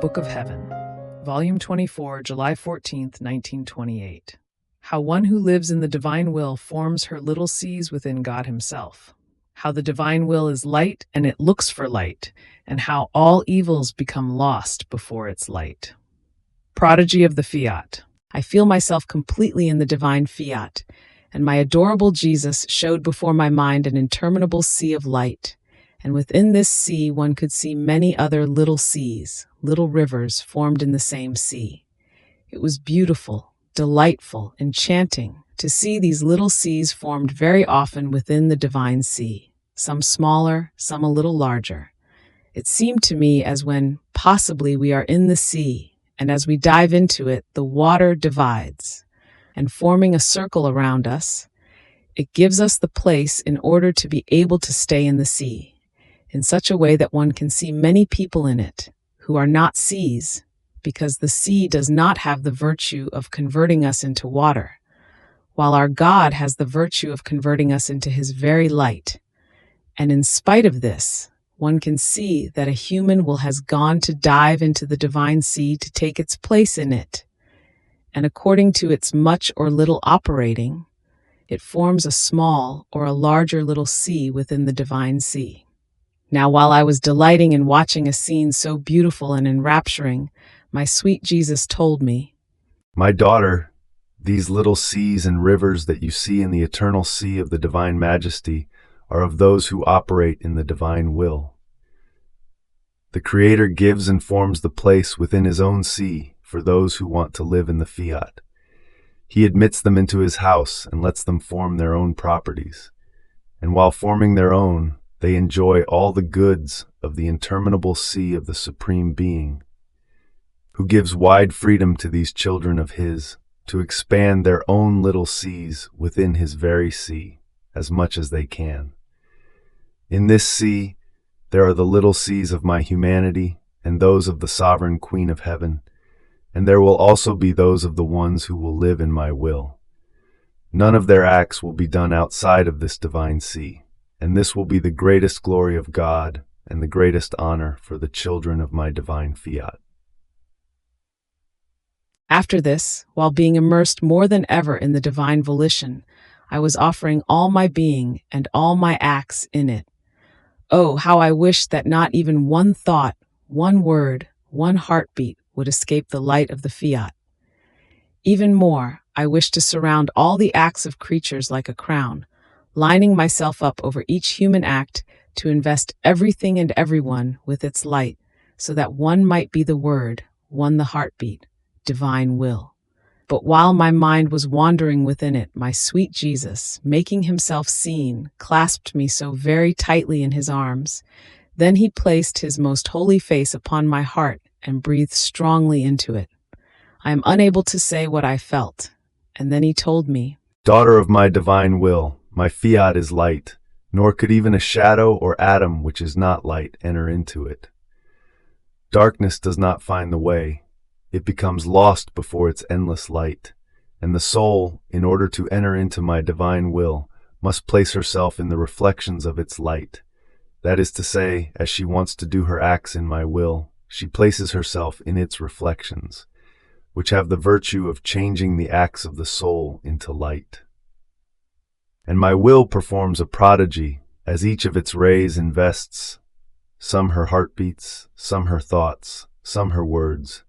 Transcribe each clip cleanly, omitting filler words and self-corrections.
Book of Heaven, Volume 24, July 14th, 1928. How one who lives in the divine will forms her little seas within God himself. How the divine will is light and it looks for light, and how all evils become lost before its light. Prodigy of the Fiat. I feel myself completely in the divine Fiat, and my adorable Jesus showed before my mind an interminable sea of light. And within this sea one could see many other little seas, little rivers formed in the same sea. It was beautiful, delightful, enchanting to see these little seas formed very often within the divine sea, some smaller, some a little larger. It seemed to me as when possibly we are in the sea, and as we dive into it, the water divides, and forming a circle around us, it gives us the place in order to be able to stay in the sea, in such a way that one can see many people in it who are not seas, because the sea does not have the virtue of converting us into water, while our God has the virtue of converting us into his very light. And in spite of this, one can see that a human will has gone to dive into the divine sea to take its place in it. And according to its much or little operating, it forms a small or a larger little sea within the divine sea. Now, while I was delighting in watching a scene so beautiful and enrapturing, my sweet Jesus told me, "My daughter, these little seas and rivers that you see in the eternal sea of the divine majesty are of those who operate in the divine will. The Creator gives and forms the place within his own sea for those who want to live in the Fiat. He admits them into his house and lets them form their own properties. And while forming their own, they enjoy all the goods of the interminable sea of the Supreme Being, who gives wide freedom to these children of his to expand their own little seas within his very sea as much as they can. In this sea, there are the little seas of my humanity and those of the sovereign Queen of Heaven, and there will also be those of the ones who will live in my will. None of their acts will be done outside of this divine sea, and this will be the greatest glory of God and the greatest honor for the children of my divine Fiat." After this, while being immersed more than ever in the divine volition, I was offering all my being and all my acts in it. Oh, how I wished that not even one thought, one word, one heartbeat would escape the light of the Fiat. Even more, I wished to surround all the acts of creatures like a crown, lining myself up over each human act to invest everything and everyone with its light, so that one might be the word, one the heartbeat, divine will. But while my mind was wandering within it, my sweet Jesus, making himself seen, clasped me so very tightly in his arms. Then he placed his most holy face upon my heart and breathed strongly into it. I am unable to say what I felt. And then he told me, "Daughter of my divine will, my Fiat is light, nor could even a shadow or atom which is not light enter into it. Darkness does not find the way. It becomes lost before its endless light, and the soul, in order to enter into my divine will, must place herself in the reflections of its light. That is to say, as she wants to do her acts in my will, she places herself in its reflections, which have the virtue of changing the acts of the soul into light. And my will performs a prodigy, as each of its rays invests, some her heartbeats, some her thoughts, some her words.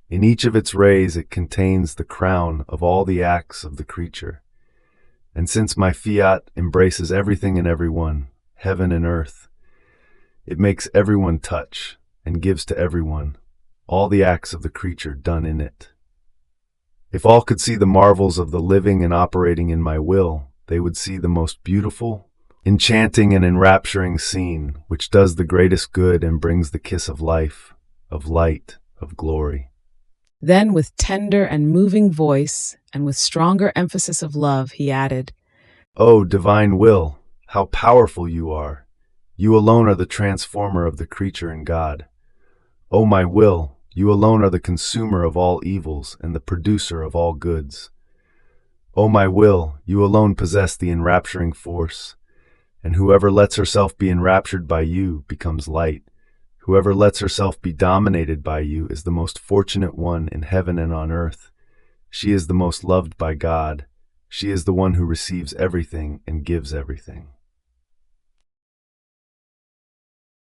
In each of its rays it contains the crown of all the acts of the creature. And since my Fiat embraces everything and everyone, heaven and earth, it makes everyone touch and gives to everyone all the acts of the creature done in it. If all could see the marvels of the living and operating in my will, they would see the most beautiful, enchanting, and enrapturing scene, which does the greatest good and brings the kiss of life, of light, of glory." Then with tender and moving voice, and with stronger emphasis of love, he added, "O divine will, how powerful you are! You alone are the transformer of the creature in God. O my will, you alone are the consumer of all evils and the producer of all goods. O my will, you alone possess the enrapturing force, and whoever lets herself be enraptured by you becomes light. Whoever lets herself be dominated by you is the most fortunate one in heaven and on earth. She is the most loved by God. She is the one who receives everything and gives everything.